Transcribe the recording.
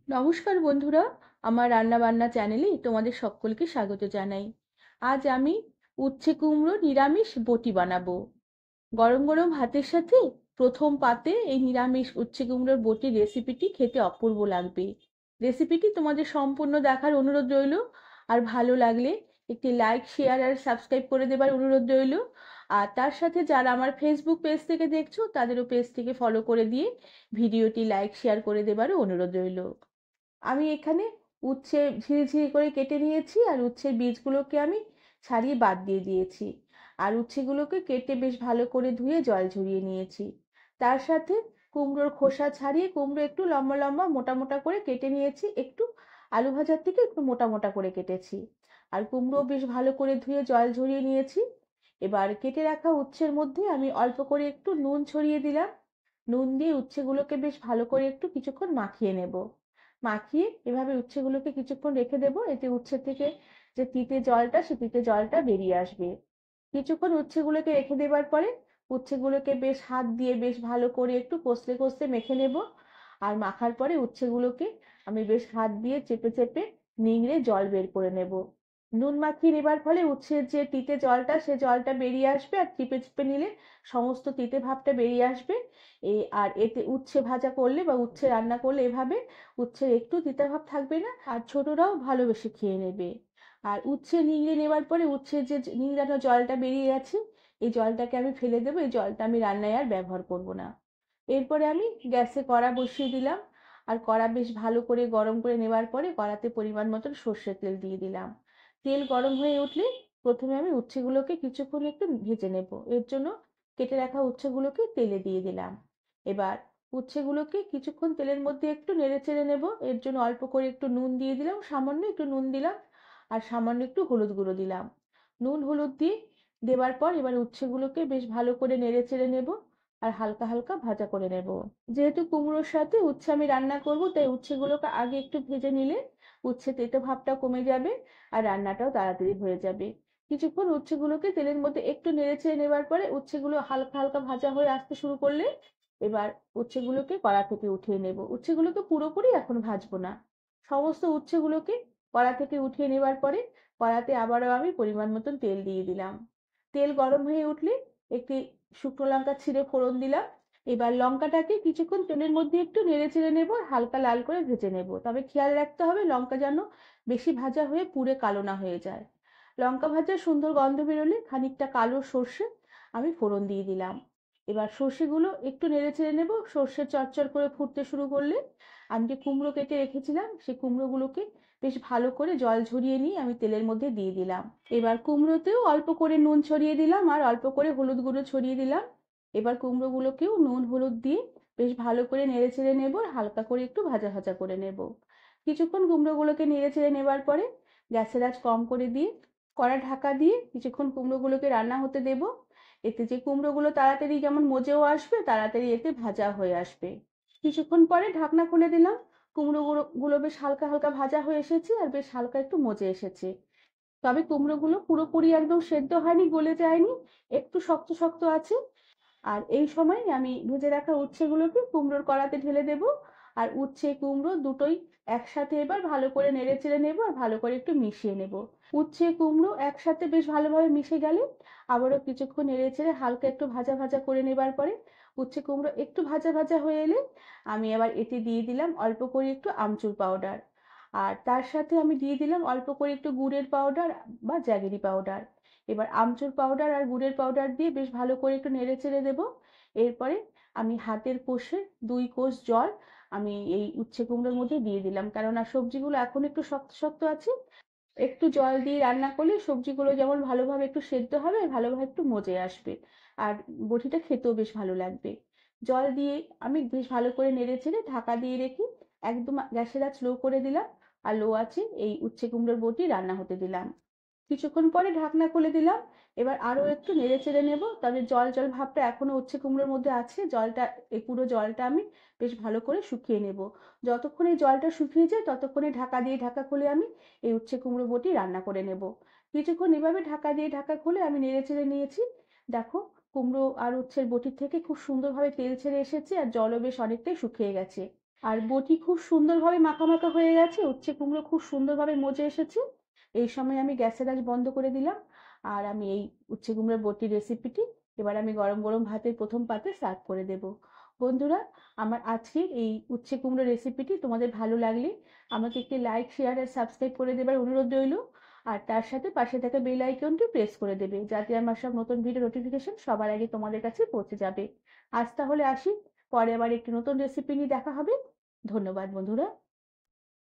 নমস্কার বন্ধুরা, আমার রান্না বান্না চ্যানেলে তোমাদের সকলকে স্বাগত জানাই। আজ আমি উচ্ছে কুমড়ো নিরামিষ বটি বানাবো। গরম গরম ভাতের সাথে প্রথম পাতে এই নিরামিষ উচ্ছে কুমড়োর বটির রেসিপিটি খেতে অপূর্ব লাগবে। রেসিপিটি তোমাদের সম্পূর্ণ দেখার অনুরোধ রইল। আর ভালো লাগলে একটি লাইক, শেয়ার আর সাবস্ক্রাইব করে দেবার অনুরোধ রইল। আর তার সাথে যারা আমার ফেসবুক পেজ থেকে দেখছো তাদেরও পেজ থেকে ফলো করে দিয়ে ভিডিওটি লাইক শেয়ার করে দেবারও অনুরোধ রইল। আমি এখানে উচ্ছে ঝিরিঝিরি করে কেটে নিয়েছি আর উচ্ছের বীজগুলোকে আমি ছাড়িয়ে বাদ দিয়ে দিয়েছি। আর উচ্ছেগুলোকে কেটে বেশ ভালো করে ধুয়ে জল ঝরিয়ে নিয়েছি। তার সাথে কুমড়োর খোসা ছাড়িয়ে কুমড়ো একটু লম্বা লম্বা মোটা মোটা করে কেটে নিয়েছি, একটু আলু ভাজার থেকে একটু মোটা মোটা করে কেটেছি। আর কুমড়ো বেশ ভালো করে ধুয়ে জল ঝরিয়ে নিয়েছি। এবার কেটে রাখা উচ্ছের মধ্যে আমি অল্প করে একটু নুন ছড়িয়ে দিলাম। নুন দিয়ে উচ্ছেগুলোকে বেশ ভালো করে একটু কিছুক্ষণ মাখিয়ে নেব। মাখিয়ে এভাবে উচ্ছেগুলোকে কিছুক্ষণ রেখে দেবো, এতে উচ্ছে থেকে যে তিতে জলটা, সে তিতে জলটা বেরিয়ে আসবে। কিছুক্ষণ উচ্ছেগুলোকে রেখে দেবার পরে উচ্ছেগুলোকে বেশ হাত দিয়ে বেশ ভালো করে একটু কষলে কষলে মেখে নেব। আর মাখার পরে উচ্ছেগুলোকে আমি বেশ হাত দিয়ে চেপে চেপে নিংড়ে জল বের করে নেব। নুন মাখিয়ে নেবার ফলে উচ্ছের যে তিতে জলটা, সে জলটা বেরিয়ে আসবে, আর চিপে চিপে নিলে সমস্ত তিতে ভাবটা বেরিয়ে আসবে। আর এতে উচ্ছে ভাজা করলে বা উচ্ছে রান্না করলে এভাবে উচ্ছের একটু তিতা ভাব থাকবে না, আর ছোটরাও ভালোবেসে খেয়ে নেবে। আর উচ্ছে নিংড়ে নেবার পরে উচ্ছের যে নিংড়ানো জলটা বেরিয়ে গেছে, এই জলটাকে আমি ফেলে দেবো। এই জলটা আমি রান্নায় আর ব্যবহার করব না। এরপরে আমি গ্যাসে কড়া বসিয়ে দিলাম। আর কড়া বেশ ভালো করে গরম করে নেবার পরে কড়াতে পরিমাণ মতন সর্ষের তেল দিয়ে দিলাম। তেল গরম হয়ে উঠলে প্রথমে আমি উচ্ছেগুলোকে কিছুক্ষণ একটু ভেজে নেব। এর জন্য কেটে রাখা উচ্ছেগুলোকে তেলে দিয়ে দিলাম। এবার উচ্ছেগুলোকে কিছুক্ষণ তেলের মধ্যে একটু নেড়ে চেড়ে নেব। এর জন্য অল্প করে একটু নুন দিয়ে দিলাম, সামান্য একটু নুন দিলাম। আর সামান্য একটু হলুদ গুঁড়ো দিলাম। নুন হলুদ দিয়ে দেবার পর এবার উচ্ছেগুলোকে বেশ ভালো করে নেড়ে চেড়ে নেব। আর হালকা হালকা ভাজা করে নেব। যেহেতু কুমড়োর সাথে উচ্ছে আমি রান্না করব, তাই উচ্ছেগুলোকে আগে একটু ভেজে নিলে উচ্ছে তেতো ভাবটা কমে যাবে আর রান্নাটাও তাড়াতাড়ি হয়ে যাবে। কিছুক্ষণ উচ্ছেগুলোকে তেলের মধ্যে একটু নেড়ে চেড়ে নেবার পরে উচ্ছেগুলো হালকা হালকা ভাজা হয়ে আসতে শুরু করলে এবার উচ্ছেগুলোকে কড়া থেকে উঠিয়ে নেব। উচ্ছেগুলোকে পুরোপুরি এখন ভাজবো না। সমস্ত উচ্ছেগুলোকে কড়া থেকে উঠিয়ে নেবার পরে কড়াতে আবারও আমি পরিমাণ মতন তেল দিয়ে দিলাম। তেল গরম হয়ে উঠলে একটি শুকনো লঙ্কা ছিঁড়ে ফোড়ন দিলাম। এবার লঙ্কাটাকে কিছুক্ষণ তেলের মধ্যে একটু নেড়ে চেড়ে নেব, হালকা লাল করে ভেজে নেব। তবে খেয়াল রাখতে হবে লঙ্কা যেন বেশি ভাজা হয়ে পুড়ে কালো না হয়ে যায়। লঙ্কা ভাজার সুন্দর গন্ধ বেরোলে খানিকটা কালো সর্ষে আমি ফোড়ন দিয়ে দিলাম। এবার সর্ষেগুলো একটু নেড়ে চেড়ে নেব। সর্ষে চটচট করে ফুটতে শুরু করলে আমি যে কুমড়ো কেটে রেখেছিলাম, সেই কুমড়োগুলোকে বেশ ভালো করে জল ঝরিয়ে নিয়ে আমি তেলের মধ্যে দিয়ে দিলাম। এবার কুমড়োতেও অল্প করে নুন ছড়িয়ে দিলাম আর অল্প করে হলুদ গুঁড়ো ছড়িয়ে দিলাম। এবার কুমড়োগুলোকেও নুন হলুদ দিয়ে বেশ ভালো করে নেড়ে চেড়ে নেব, আর হালকা করে একটু ভাজা ভাজা করে নেব। কিছুক্ষণ কুমড়োগুলোকে নেড়ে চেড়ে নেবার পরে গ্যাসের আঁচ কম করে দিয়ে কড়া ঢাকা দিয়ে কিছুক্ষণ কুমড়োগুলোকে রান্না হতে দেব। এতে যে কুমড়োগুলো তাড়াতাড়ি যেমন মজেও আসবে, তাড়াতাড়ি এতে ভাজা হয়ে আসবে। কিছুক্ষণ পরে ঢাকনা খুলে দিলাম। কুমড়োগুলো বেশ হালকা হালকা ভাজা হয়ে এসেছে আর বেশ হালকা একটু মজে এসেছে। তবে কুমড়োগুলো পুরোপুরি একদম সেদ্ধ হয়নি, গলে যায়নি, একটু শক্ত শক্ত আছে। আর এই সময় আমি ভেজে রাখা উচ্ছেগুলোকে কুমড়োর কড়াতে ঢেলে দেব। আর উচ্ছে কুমড়ো দুটোই একসাথে এবার ভালো করে নেড়ে চেড়ে নেব আর ভালো করে একটু মিশিয়ে নেব। উচ্ছে কুমড়ো একসাথে বেশ ভালোভাবে মিশে গেলে আবারও কিছুক্ষণ নেড়ে চেড়ে হালকা একটু ভাজা ভাজা করে নেবার পরে উচ্ছে কুমড়ো একটু ভাজা ভাজা হয়ে এলে আমি আবার এতে দিয়ে দিলাম অল্প করে একটু আমচুর পাউডার। আর তার সাথে আমি দিয়ে দিলাম অল্প করে একটু গুড়ের পাউডার বা জ্যাগেরি পাউডার। এবার আমচুর পাউডার আর গুড়ের পাউডার দিয়ে বেশ ভালো করে একটু নেড়ে চেড়ে দেবো। এরপরে আমি হাতের কষে 2 কোষ জল আমি এই উচ্ছে কুমড়োর মধ্যে দিয়ে দিলাম, কেননা সবজিগুলো এখন একটু শক্ত শক্ত আছে। একটু জল দিয়ে রান্না করলে সবজিগুলো যেমন ভালোভাবে একটু সেদ্ধ হবে, ভালোভাবে একটু মজে আসবে। আর বটিটা খেতেও বেশ ভালো লাগবে। জল দিয়ে আমি বেশ ভালো করে নেড়ে চেড়ে ঢাকা দিয়ে রেখে একদম গ্যাসের আঁচ লো করে দিলাম। আর লো আছে এই উচ্ছে কুমড়োর বটি রান্না হতে দিলাম। কিছুক্ষণ পরে ঢাকনা খুলে দিলাম। এবার আরো একটু নেড়ে চেড়ে নেব, তবে জল জল ভাবটা এখনো উচ্ছে কুমড়োর মধ্যে আছে। জলটা, এই পুরো জলটা আমি বেশ ভালো করে শুকিয়ে নেব। যতক্ষণ এই জলটা শুকিয়ে যায় ততক্ষণে ঢাকা দিয়ে ঢাকা খুলে আমি এই উচ্ছে কুমড়ো বটি রান্না করে নেব। কিছুক্ষণ এভাবে ঢাকা দিয়ে ঢাকা খুলে আমি নেড়ে চেড়ে নিয়েছি। দেখো, কুমড়ো আর উচ্ছের বটির থেকে খুব সুন্দরভাবে তেল ছেড়ে এসেছে আর জলও বেশ অনেকটাই শুকিয়ে গেছে। আর বটি খুব সুন্দরভাবে মাখা মাখা হয়ে গেছে, উচ্ছে কুমড়ো খুব সুন্দরভাবে মজে এসেছে। এই সময় আমি গ্যাসের আঁচ বন্ধ করে দিলাম। আর আমি এই উচ্ছে কুমড়োর বটির রেসিপিটি এবার আমি গরম গরম ভাতের প্রথম পাতে সার্ভ করে দেব। বন্ধুরা, আমার আজকের এই উচ্ছে কুমড়ো রেসিপিটি তোমাদের ভালো লাগলে আমাকে একটি লাইক, শেয়ার আর সাবস্ক্রাইব করে দেবার অনুরোধ রইল। আর তার সাথে পাশে থাকা বেল আইকনটি প্রেস করে দেবে, যাতে আমার সব নতুন ভিডিও নোটিফিকেশন সবার আগে তোমাদের কাছে পৌঁছে যাবে। আজ তাহলে আসি, পরে আবার একটি নতুন রেসিপি নিয়ে দেখা হবে। ধন্যবাদ বন্ধুরা।